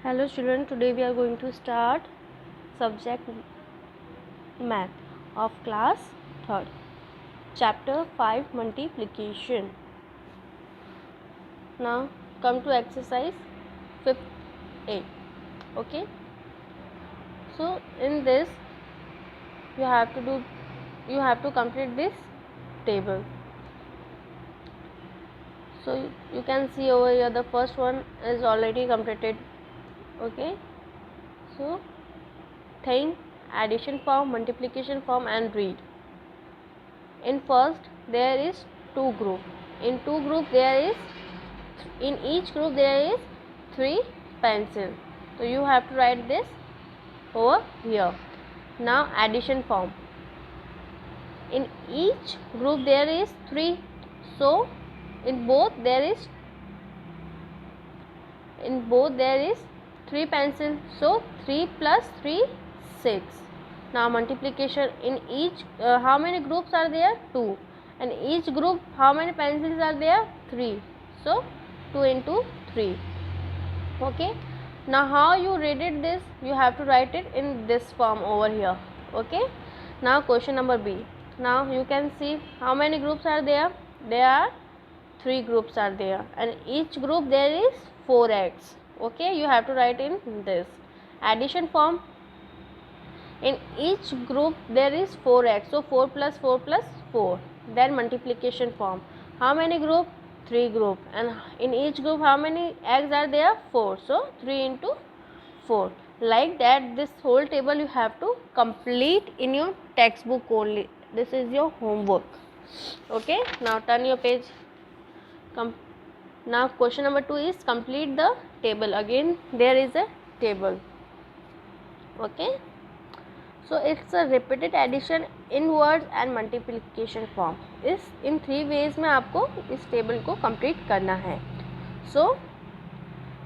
Hello children, today we are going to start subject math of class 3rd, chapter 5 multiplication. Now come to exercise 5A. Okay, so in this you have to complete this table. So you can see over here the first one is already completed. Okay, so think addition form, multiplication form and read. In first there is two group. In each group there is 3 pencil. So you have to write this over here. Now addition form. In each group there is 3. So in both there is 3 pencil. So 3 plus 3 6. Now multiplication. In each how many groups are there? 2. And each group how many pencils are there? 3. So 2 into 3. Okay, now how you read it this? You have to write it in this form over here. Okay, now question number B. Now you can see how many groups are there? There are 3 groups are there, and each group there is 4x. Okay, you have to write in this addition form. In each group there is 4x, so 4 plus 4 plus 4. Then multiplication form. How many group? 3 group, and in each group how many eggs are there? 4. So 3 into 4. Like that this whole table you have to complete in your textbook only. This is your homework. Okay, now turn your page. Now question number 2 is complete the table. Again there is a table. Okay, so it's a repeated addition in words and multiplication form. इस इन 3 ways में आपको इस table को complete करना है. So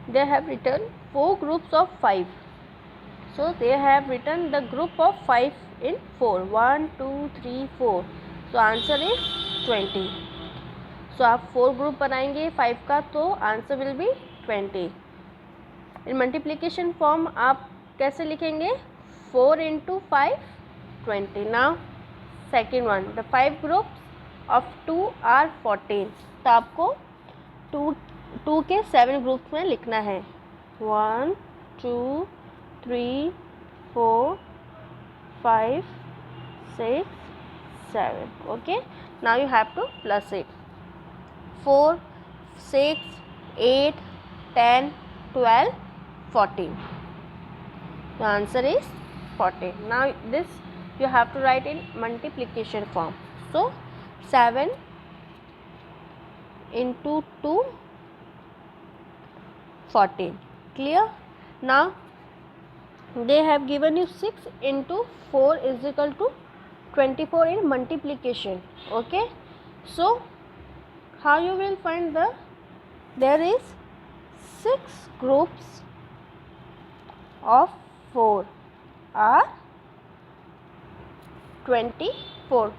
they have written 4 groups of 5. So they have written the group of 5 in 4. 1, 2, 3, 4. So answer is 20. So आप 4 group बनाएंगे 5 का, तो answer will be 20. In multiplication form आप कैसे लिखेंगे? 4 into 5, 20. Now second one, the 5 groups of 2 are 14. तो आपको 2 के 7 ग्रुप्स में लिखना है. 1, 2, 3, 4, 5, 6, 7. Okay, now you have to plus it. 4, 6, 8, 10, 12, 14. The answer is 14. Now this you have to write in multiplication form. So 7 into 2, 14. Clear? Now they have given you 6 into 4 is equal to 24 in multiplication. Okay, so how you will find there is 6 groups of 4 are 24.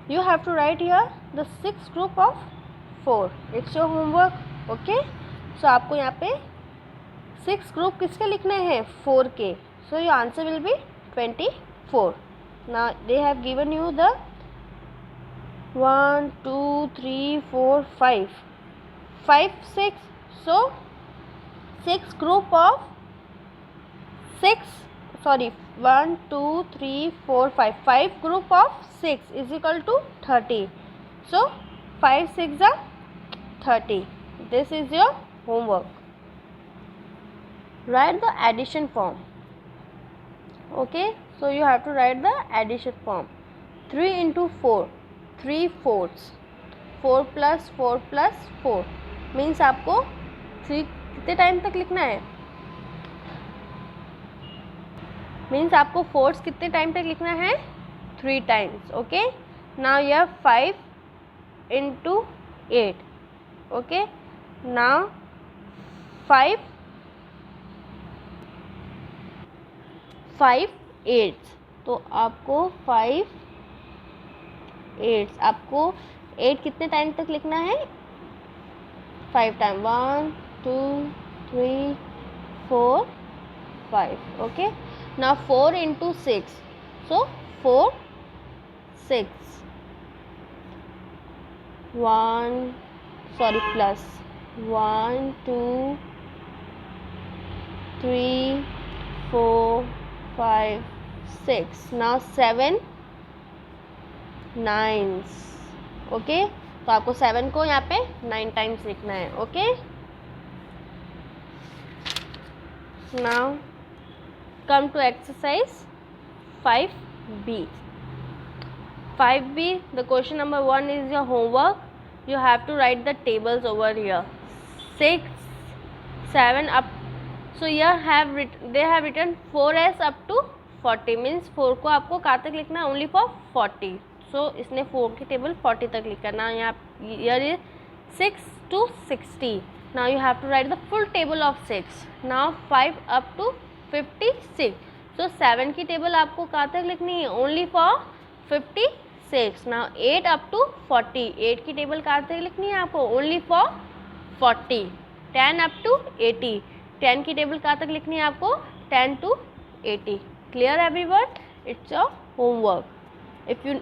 You have to write here the 6th group of 4. It's your homework. Okay, so आपको यहाँ पे 6 group किसके लिखने हैं? 4 के. So your answer will be 24. Now they have given you the 1, 2, 3, 4, 5, 6. So 6 group of 1, 2, 3, 4, 5. 5 group of 6 is equal to 30. So 5 6 are 30. This is your homework. Write the addition form. Okay, so you have to write the addition form. 3 into 4, 3 fourths. 4 plus 4 plus 4 means आपको 3 कितने time तक लिखना है? Means आपको force कितने time तक लिखना है? 3 times. ओके, नाउ यह 5 into 8. Okay, now 5 8. तो आपको 5 8 आपको 8 कितने टाइम तक लिखना है? 5 time. 1, 2, 3, 4, 5. Okay, now 4 into 6, so 4, 6, 1, sorry, plus 1, 2, 3, 4, 5, 6. now 7 9s. Okay, तो आपको 7 को यहाँ पे 9 टाइम्स लिखना है. Okay, now come to exercise 5b. 5b, the question number 1 is your homework. You have to write the tables over here. 6, 7 up. So here they have written 4s up to 40, means 4 को आपको कहाँ तक लिखना है? Only for 40. So इसने 4 की table 40 तक लिखा. Now यहाँ here is 6 to 60. Now you have to write the full table of 6. Now 5 up to 56. So 7 की टेबल आपको कहाँ तक लिखनी है? Only for 56. Now 8 up to 40. 8 की टेबल कहाँ तक लिखनी है आपको? Only for 40. 10 up to 80. 10 की टेबल कहाँ तक लिखनी है आपको? 10 to 80. Clear everyone? It's your homework. If you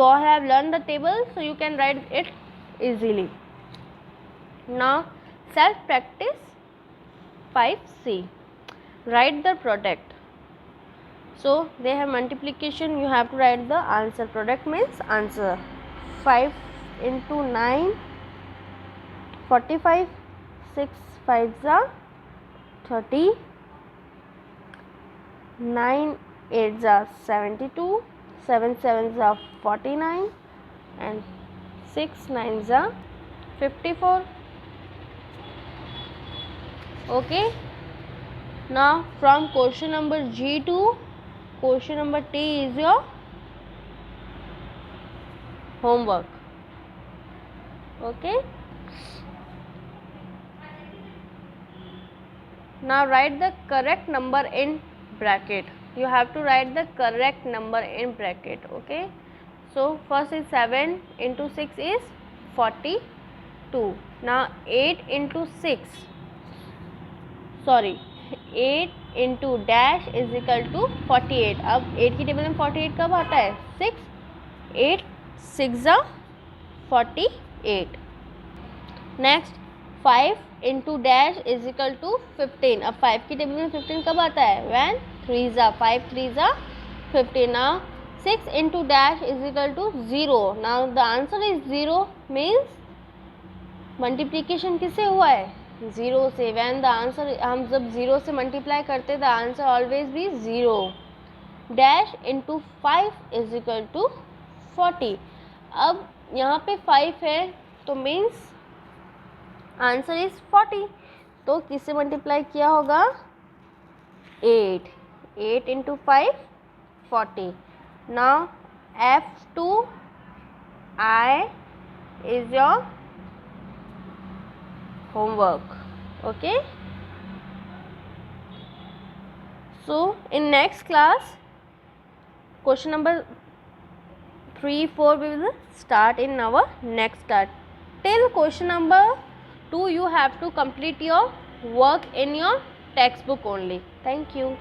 all have learned the table, so you can write it easily. Now self practice 5c. Write the product. So they have multiplication, you have to write the answer. Product means answer. 5 into 9, 45. 6 5s are 30. 9 8s are 72. 7 7s are 49. And 6 9s are 54. Okay. Now from question number G to question number T is your homework. Okay. Now write the correct number in bracket. You have to write the correct number in bracket. Okay. So first is 7 into 6 is 42. Now 8 into 6. Sorry, 8 into dash is equal to 48. अब 8 की table में 48 कब आता है? 6. 8 6 are 48. Next 5 into dash is equal to 15. अब 5 की table में 15 कब आता है? When 3s are 5 3s are 15. Now 6 into dash is equal to 0. Now the answer is 0 means multiplication किससे हुआ है? 0 से. When the answer, हम जब 0 से मल्टीप्लाई करते the answer always be 0. Dash into 5 is equal to 40. अब यहाँ पे 5 है तो means आंसर इज 40. तो किससे मल्टीप्लाई किया होगा? 8. 8 into 5 40. Now F2I is your homework. Okay. So in next class question number 3 4 we will start in our next class. Till question number 2 you have to complete your work in your textbook only. Thank you.